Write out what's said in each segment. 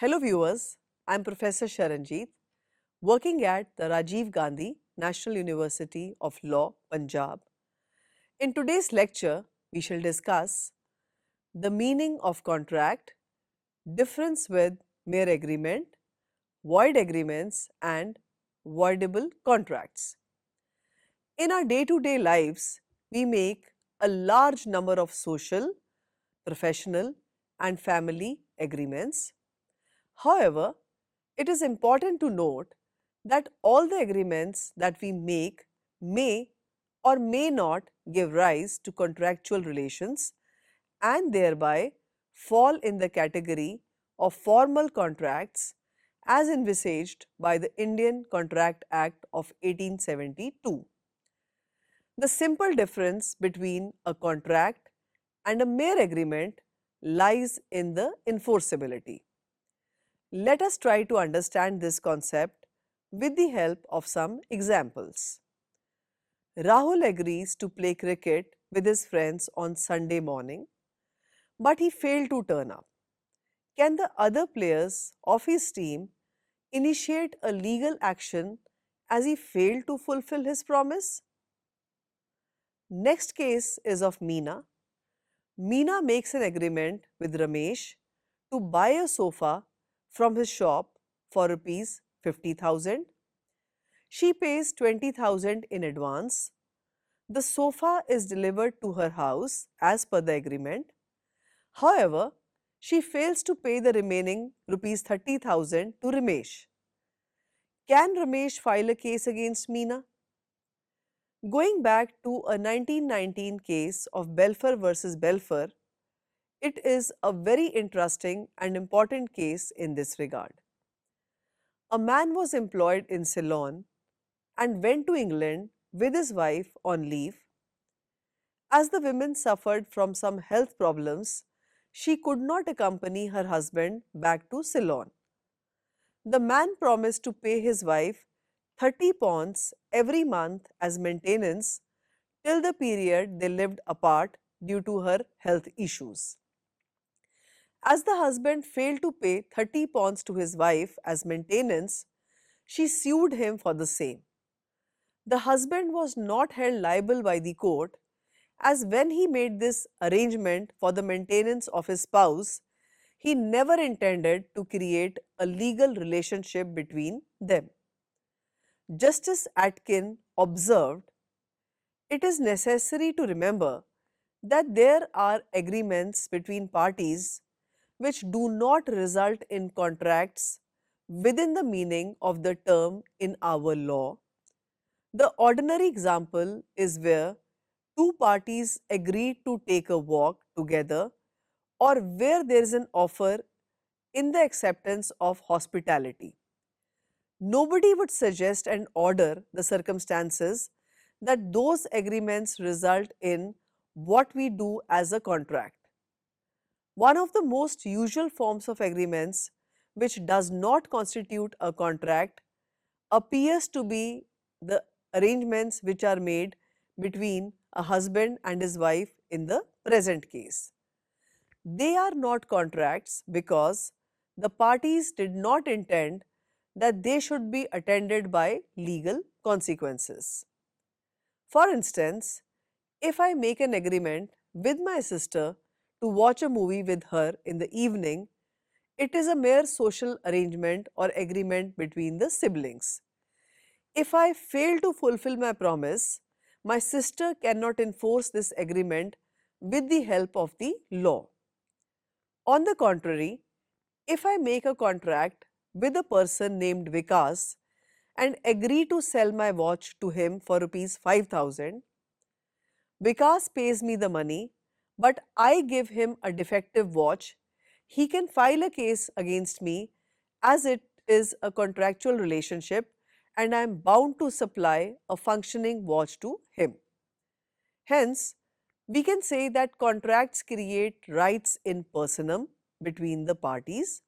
Hello viewers, I am Professor Sharanjeet, working at the Rajiv Gandhi National University of Law, Punjab. In today's lecture, we shall discuss the meaning of contract, difference with mere agreement, void agreements and voidable contracts. In our day-to-day lives, we make a large number of social, professional and family agreements. However, it is important to note that all the agreements that we make may or may not give rise to contractual relations and thereby fall in the category of formal contracts as envisaged by the Indian Contract Act of 1872. The simple difference between a contract and a mere agreement lies in the enforceability. Let us try to understand this concept with the help of some examples. Rahul agrees to play cricket with his friends on Sunday morning, but he failed to turn up. Can the other players of his team initiate a legal action as he failed to fulfill his promise? Next case is of Meena. Meena makes an agreement with Ramesh to buy a sofa from his shop for rupees 50,000. She pays 20,000 in advance. The sofa is delivered to her house as per the agreement. However, she fails to pay the remaining rupees 30,000 to Ramesh. Can Ramesh file a case against Meena? Going back to a 1919 case of Belfer versus Belfer, it is a very interesting and important case in this regard. A man was employed in Ceylon and went to England with his wife on leave. As the woman suffered from some health problems, she could not accompany her husband back to Ceylon. The man promised to pay his wife 30 pounds every month as maintenance till the period they lived apart due to her health issues. As the husband failed to pay 30 pounds to his wife as maintenance, she sued him for the same. The husband was not held liable by the court, as when he made this arrangement for the maintenance of his spouse, he never intended to create a legal relationship between them. Justice Atkin observed, "It is necessary to remember that there are agreements between parties which do not result in contracts within the meaning of the term in our law. The ordinary example is where two parties agree to take a walk together or where there is an offer in the acceptance of hospitality. Nobody would suggest and order the circumstances that those agreements result in what we do as a contract. One of the most usual forms of agreements which does not constitute a contract appears to be the arrangements which are made between a husband and his wife in the present case. They are not contracts because the parties did not intend that they should be attended by legal consequences. For instance, if I make an agreement with my sister to watch a movie with her in the evening, it is a mere social arrangement or agreement between the siblings. If I fail to fulfill my promise, my sister cannot enforce this agreement with the help of the law. On the contrary, if I make a contract with a person named Vikas and agree to sell my watch to him for rupees 5,000, Vikas pays me the money, but I give him a defective watch, he can file a case against me as it is a contractual relationship and I am bound to supply a functioning watch to him. Hence, we can say that contracts create rights in personam between the parties.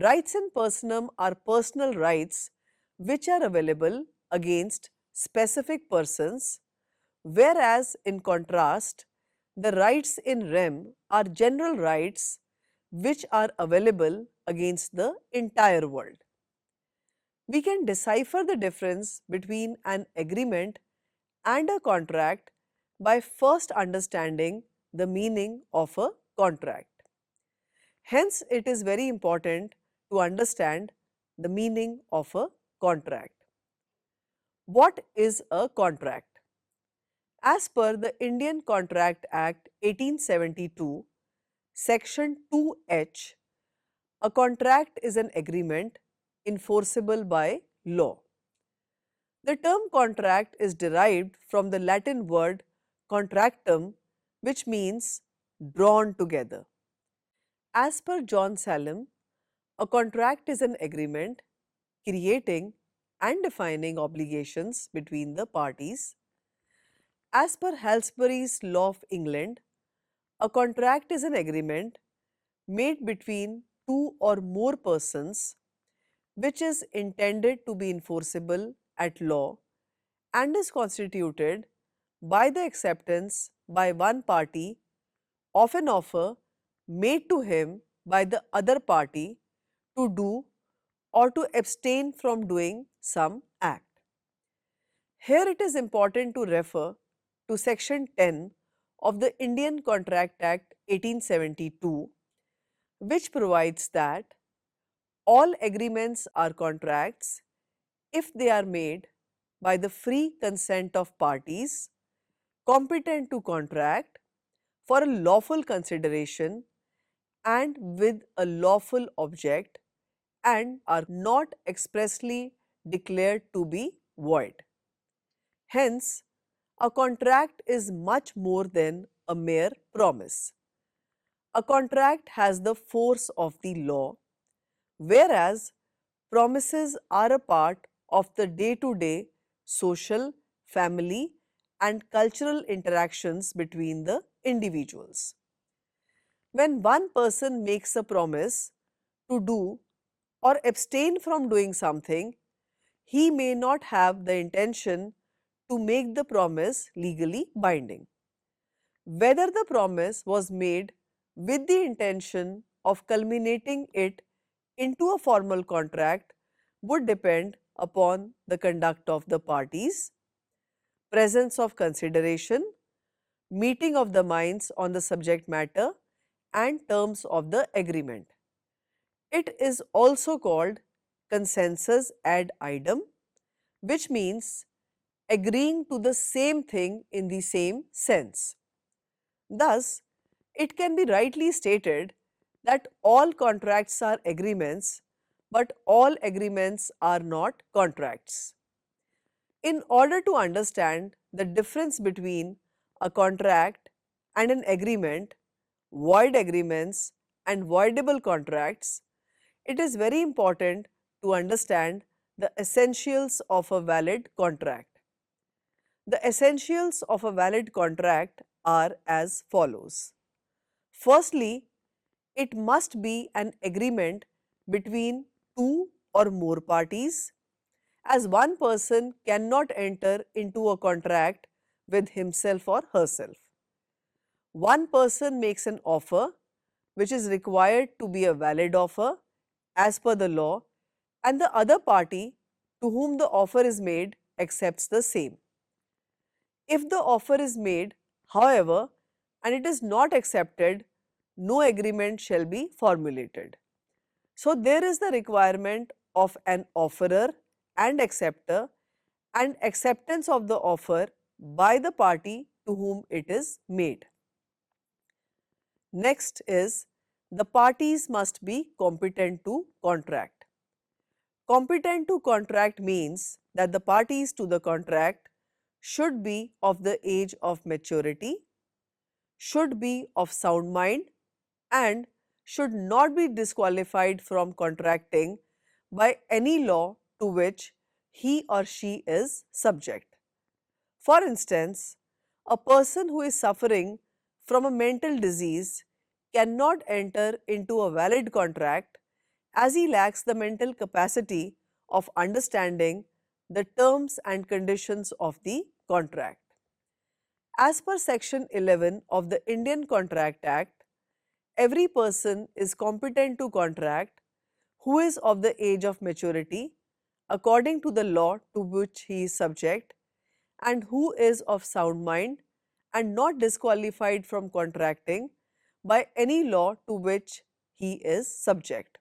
Rights in personam are personal rights which are available against specific persons, whereas in contrast, the rights in rem are general rights which are available against the entire world. We can decipher the difference between an agreement and a contract by first understanding the meaning of a contract. Hence, it is very important to understand the meaning of a contract. What is a contract? As per the Indian Contract Act 1872, Section 2H, a contract is an agreement enforceable by law. The term contract is derived from the Latin word contractum, which means drawn together. As per John Salem, a contract is an agreement creating and defining obligations between the parties. As per Halsbury's Law of England, a contract is an agreement made between two or more persons which is intended to be enforceable at law and is constituted by the acceptance by one party of an offer made to him by the other party to do or to abstain from doing some act. Here it is important to refer to Section 10 of the Indian Contract Act 1872, which provides that all agreements are contracts if they are made by the free consent of parties competent to contract for a lawful consideration and with a lawful object and are not expressly declared to be void. Hence, a contract is much more than a mere promise. A contract has the force of the law, whereas promises are a part of the day-to-day social, family and cultural interactions between the individuals. When one person makes a promise to do or abstain from doing something, he may not have the intention to make the promise legally binding. Whether the promise was made with the intention of culminating it into a formal contract would depend upon the conduct of the parties, presence of consideration, meeting of the minds on the subject matter and terms of the agreement. It is also called consensus ad idem, which means agreeing to the same thing in the same sense. Thus, it can be rightly stated that all contracts are agreements, but all agreements are not contracts. In order to understand the difference between a contract and an agreement, void agreements and voidable contracts, it is very important to understand the essentials of a valid contract. The essentials of a valid contract are as follows. Firstly, it must be an agreement between two or more parties, as one person cannot enter into a contract with himself or herself. One person makes an offer which is required to be a valid offer as per the law, and the other party to whom the offer is made accepts the same. If the offer is made, however, and it is not accepted, no agreement shall be formulated. So, there is the requirement of an offerer and acceptor and acceptance of the offer by the party to whom it is made. Next is the parties must be competent to contract. Competent to contract means that the parties to the contract should be of the age of maturity, should be of sound mind and should not be disqualified from contracting by any law to which he or she is subject. For instance, a person who is suffering from a mental disease cannot enter into a valid contract as he lacks the mental capacity of understanding the terms and conditions of the contract. As per Section 11 of the Indian Contract Act, every person is competent to contract who is of the age of maturity according to the law to which he is subject, and who is of sound mind and not disqualified from contracting by any law to which he is subject.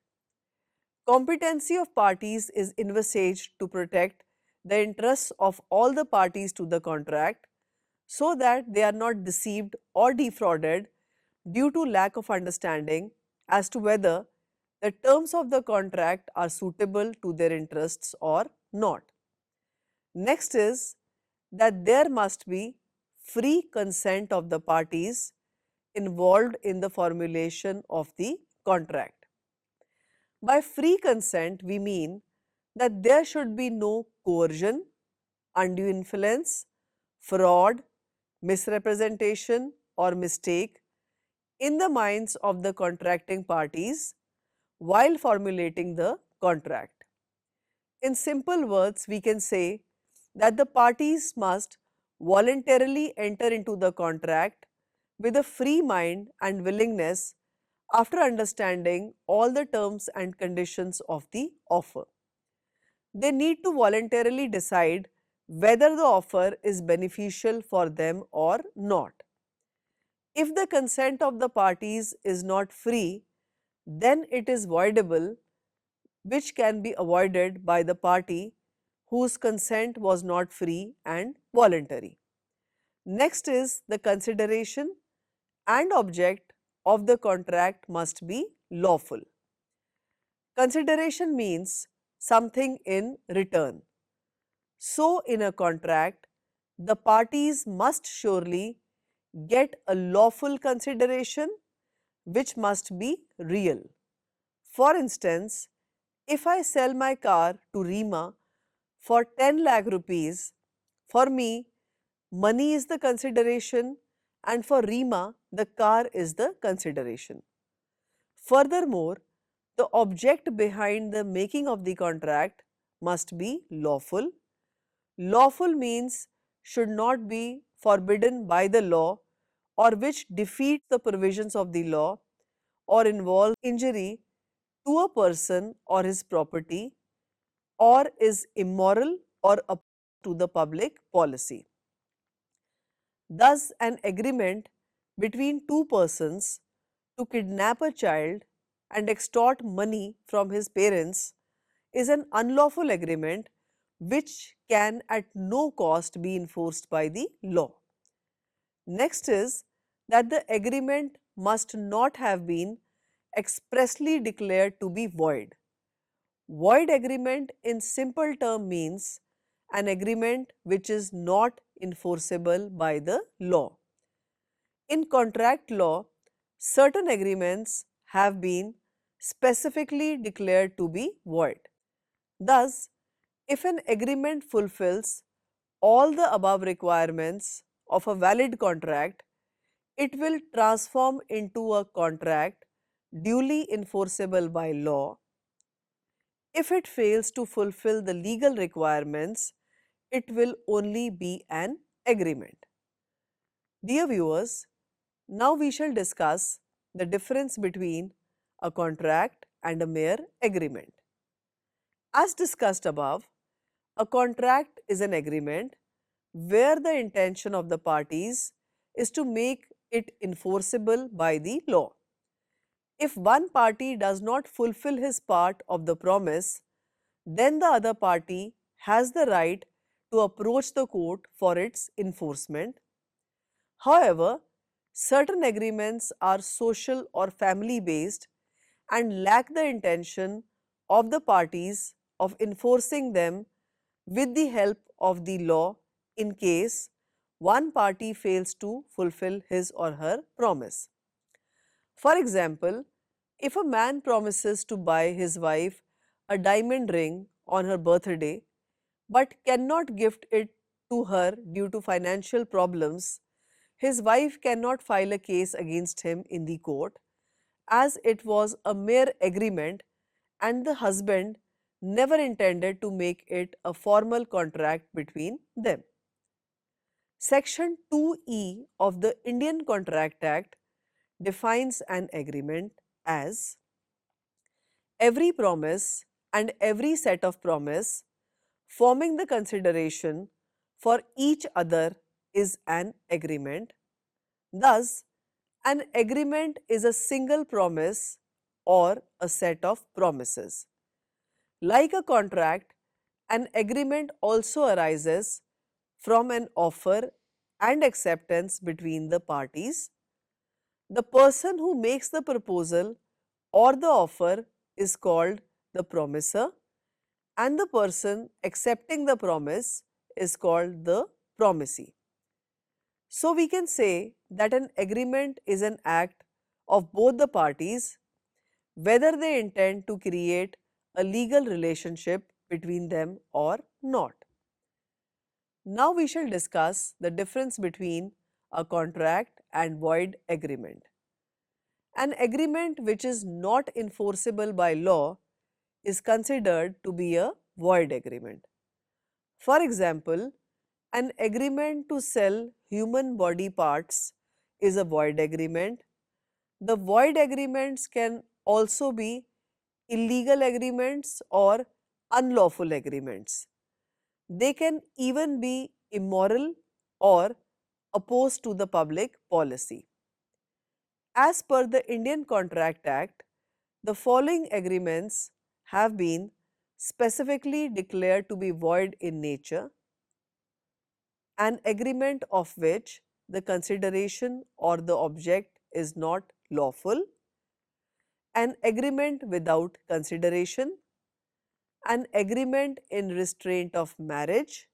Competency of parties is envisaged to protect the interests of all the parties to the contract so that they are not deceived or defrauded due to lack of understanding as to whether the terms of the contract are suitable to their interests or not. Next is that there must be free consent of the parties involved in the formulation of the contract. By free consent, we mean that there should be no coercion, undue influence, fraud, misrepresentation, or mistake in the minds of the contracting parties while formulating the contract. In simple words, we can say that the parties must voluntarily enter into the contract with a free mind and willingness after understanding all the terms and conditions of the offer. They need to voluntarily decide whether the offer is beneficial for them or not. If the consent of the parties is not free, then it is voidable, which can be avoided by the party whose consent was not free and voluntary. Next is the consideration and object of the contract must be lawful. Consideration means something in return. So, in a contract, the parties must surely get a lawful consideration which must be real. For instance, if I sell my car to Rima for 10 lakh rupees, for me, money is the consideration and for Rima, the car is the consideration. Furthermore, the object behind the making of the contract must be lawful. Lawful means should not be forbidden by the law or which defeats the provisions of the law or involves injury to a person or his property or is immoral or opposed to the public policy. Thus, an agreement between two persons to kidnap a child and extort money from his parents is an unlawful agreement which can at no cost be enforced by the law. Next is that the agreement must not have been expressly declared to be void. Void agreement in simple term means an agreement which is not enforceable by the law. In contract law, certain agreements have been specifically declared to be void. Thus, if an agreement fulfills all the above requirements of a valid contract, it will transform into a contract duly enforceable by law. If it fails to fulfill the legal requirements, it will only be an agreement. Dear viewers, now we shall discuss the difference between a contract and a mere agreement. As discussed above, a contract is an agreement where the intention of the parties is to make it enforceable by the law. If one party does not fulfill his part of the promise, then the other party has the right to approach the court for its enforcement. However, certain agreements are social or family based and lack the intention of the parties of enforcing them with the help of the law in case one party fails to fulfill his or her promise. For example, if a man promises to buy his wife a diamond ring on her birthday but cannot gift it to her due to financial problems, his wife cannot file a case against him in the court as it was a mere agreement and the husband never intended to make it a formal contract between them. Section 2E of the Indian Contract Act defines an agreement as Every promise and every set of promise forming the consideration for each other is an agreement. Thus, an agreement is a single promise or a set of promises. Like a contract, an agreement also arises from an offer and acceptance between the parties. The person who makes the proposal or the offer is called the promiser, and the person accepting the promise is called the promisee. So, we can say that an agreement is an act of both the parties, whether they intend to create a legal relationship between them or not. Now, we shall discuss the difference between a contract and void agreement. An agreement which is not enforceable by law is considered to be a void agreement. For example, an agreement to sell human body parts is a void agreement. The void agreements can also be illegal agreements or unlawful agreements. They can even be immoral or opposed to the public policy. As per the Indian Contract Act, the following agreements have been specifically declared to be void in nature: an agreement of which the consideration or the object is not lawful, an agreement without consideration, an agreement in restraint of marriage,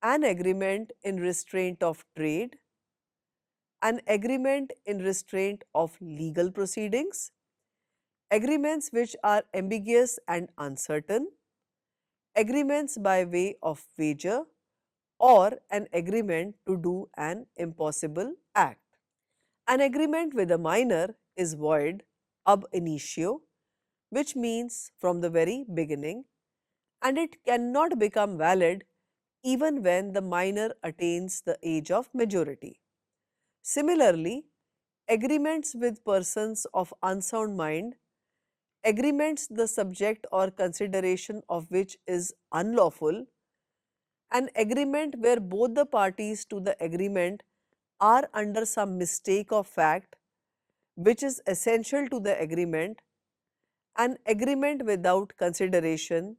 an agreement in restraint of trade, an agreement in restraint of legal proceedings, agreements which are ambiguous and uncertain, agreements by way of wager, or an agreement to do an impossible act. An agreement with a minor is void ab initio, which means from the very beginning, and it cannot become valid even when the minor attains the age of majority. Similarly, agreements with persons of unsound mind, agreements the subject or consideration of which is unlawful, an agreement where both the parties to the agreement are under some mistake of fact which is essential to the agreement, an agreement without consideration,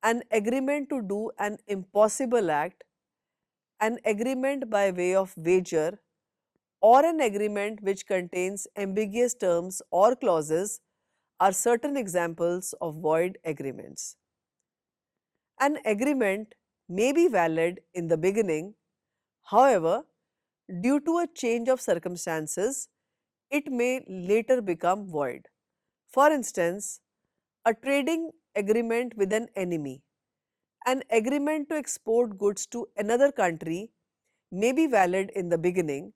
an agreement to do an impossible act, an agreement by way of wager, or an agreement which contains ambiguous terms or clauses are certain examples of void agreements. An agreement may be valid in the beginning, however, due to a change of circumstances, it may later become void. For instance, a trading agreement with an enemy, an agreement to export goods to another country may be valid in the beginning,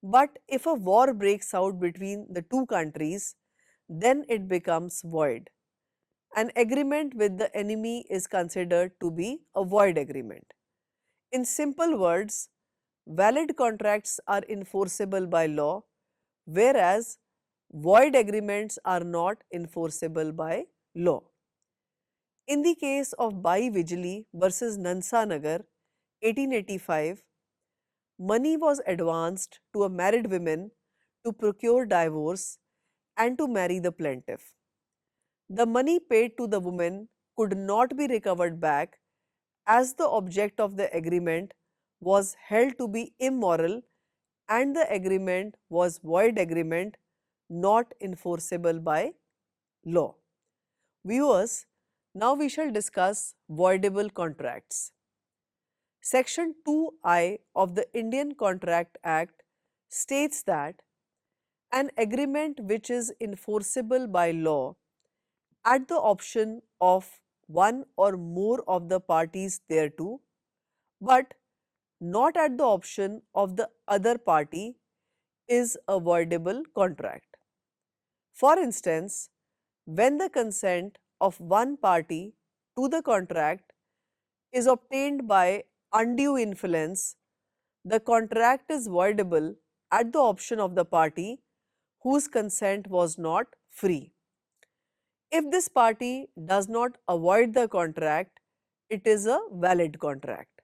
but if a war breaks out between the two countries, then it becomes void. An agreement with the enemy is considered to be a void agreement. In simple words, valid contracts are enforceable by law, whereas void agreements are not enforceable by law. In the case of Bai Vijli versus Nansanagar, 1885, money was advanced to a married woman to procure divorce and to marry the plaintiff. The money paid to the woman could not be recovered back as the object of the agreement was held to be immoral and the agreement was void agreement not enforceable by law. Viewers, now we shall discuss voidable contracts. Section 2I of the Indian Contract Act states that an agreement which is enforceable by law at the option of one or more of the parties thereto, but not at the option of the other party, is a voidable contract. For instance, when the consent of one party to the contract is obtained by undue influence, the contract is voidable at the option of the party whose consent was not free. If this party does not avoid the contract, it is a valid contract.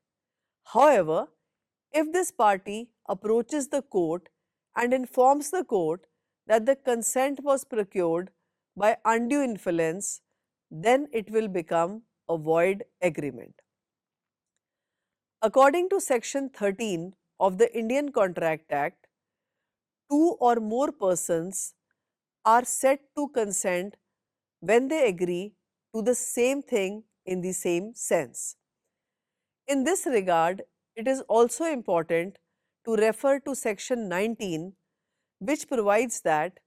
However, if this party approaches the court and informs the court that the consent was procured by undue influence, then it will become a void agreement. According to Section 13 of the Indian Contract Act, two or more persons are said to consent when they agree to the same thing in the same sense. In this regard, it is also important to refer to Section 19, which provides that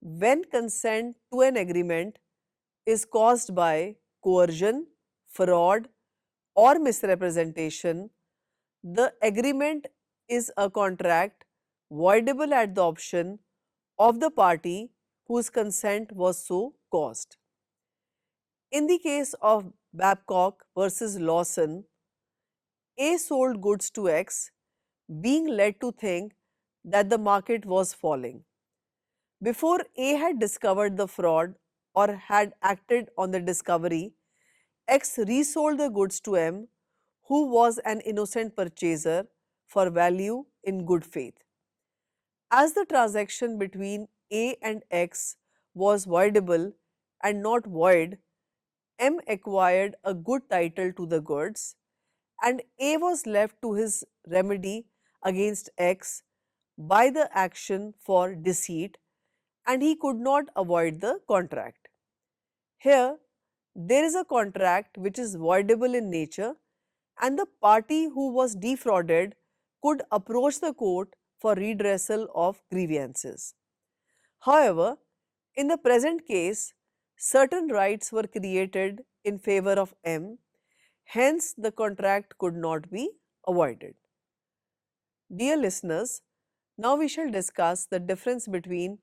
when consent to an agreement is caused by coercion, fraud, or misrepresentation, the agreement is a contract voidable at the option of the party whose consent was so caused. In the case of Babcock versus Lawson, A sold goods to X, being led to think that the market was falling. Before A had discovered the fraud or had acted on the discovery, X resold the goods to M, who was an innocent purchaser, for value in good faith. As the transaction between A and X was voidable and not void, M acquired a good title to the goods and A was left to his remedy against X by the action for deceit, and he could not avoid the contract. Here, there is a contract which is voidable in nature, and the party who was defrauded could approach the court for redressal of grievances. However, in the present case, certain rights were created in favor of M, hence the contract could not be avoided. Dear listeners, now we shall discuss the difference between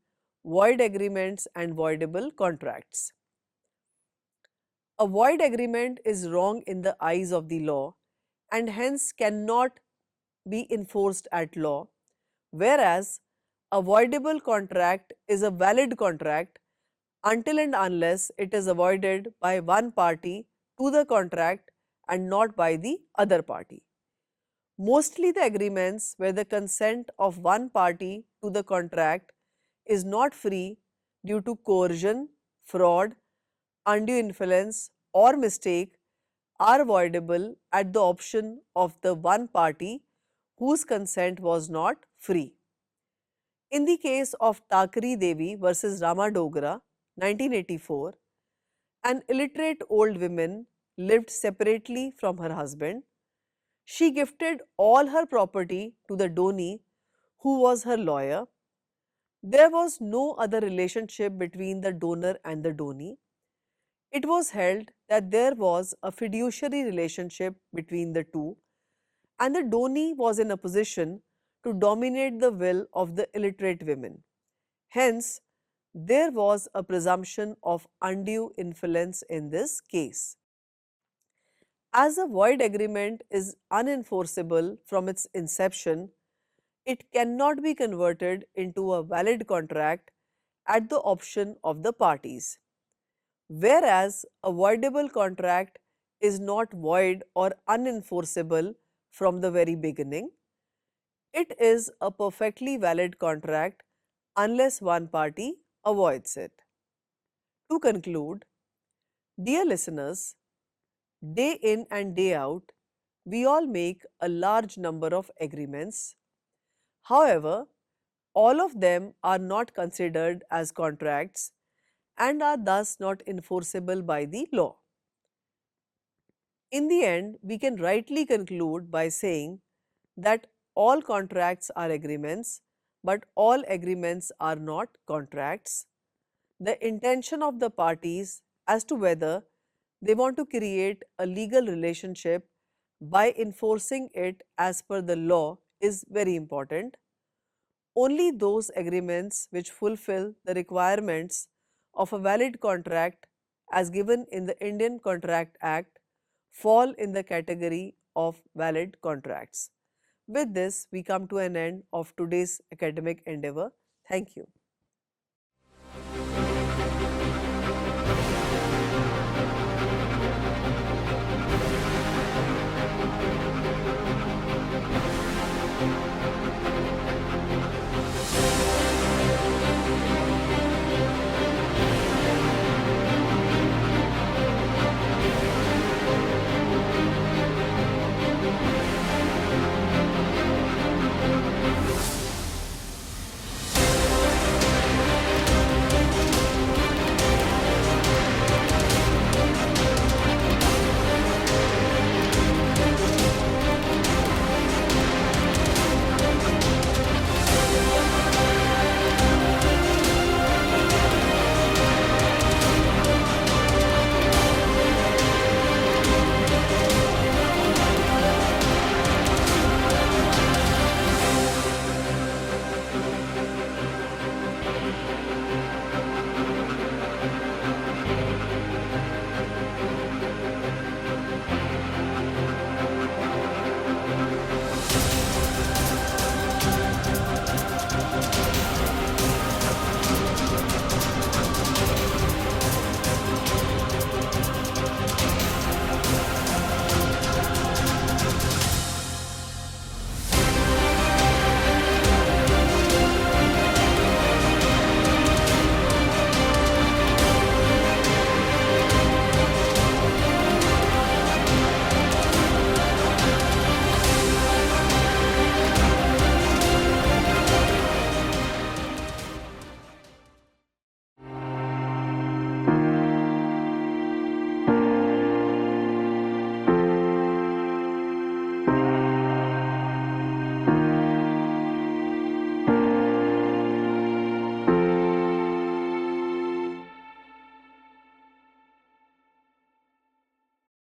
void agreements and voidable contracts. A void agreement is wrong in the eyes of the law and hence cannot be enforced at law, whereas a voidable contract is a valid contract until and unless it is avoided by one party to the contract and not by the other party. Mostly the agreements where the consent of one party to the contract is not free due to coercion, fraud, undue influence or mistake are voidable at the option of the one party whose consent was not free. In the case of Takari Devi versus Ramadogra, 1984, an illiterate old woman lived separately from her husband. She gifted all her property to the donee, who was her lawyer. There was no other relationship between the donor and the donee. It was held that there was a fiduciary relationship between the two, and the donee was in a position to dominate the will of the illiterate women. Hence, there was a presumption of undue influence in this case. As a void agreement is unenforceable from its inception, it cannot be converted into a valid contract at the option of the parties. Whereas a voidable contract is not void or unenforceable from the very beginning, it is a perfectly valid contract unless one party avoids it. To conclude, dear listeners, day in and day out, we all make a large number of agreements. However, all of them are not considered as contracts and are thus not enforceable by the law. In the end, we can rightly conclude by saying that all contracts are agreements, but all agreements are not contracts. The intention of the parties as to whether they want to create a legal relationship by enforcing it as per the law is very important. Only those agreements which fulfill the requirements of a valid contract as given in the Indian Contract Act fall in the category of valid contracts. With this, we come to an end of today's academic endeavor. Thank you.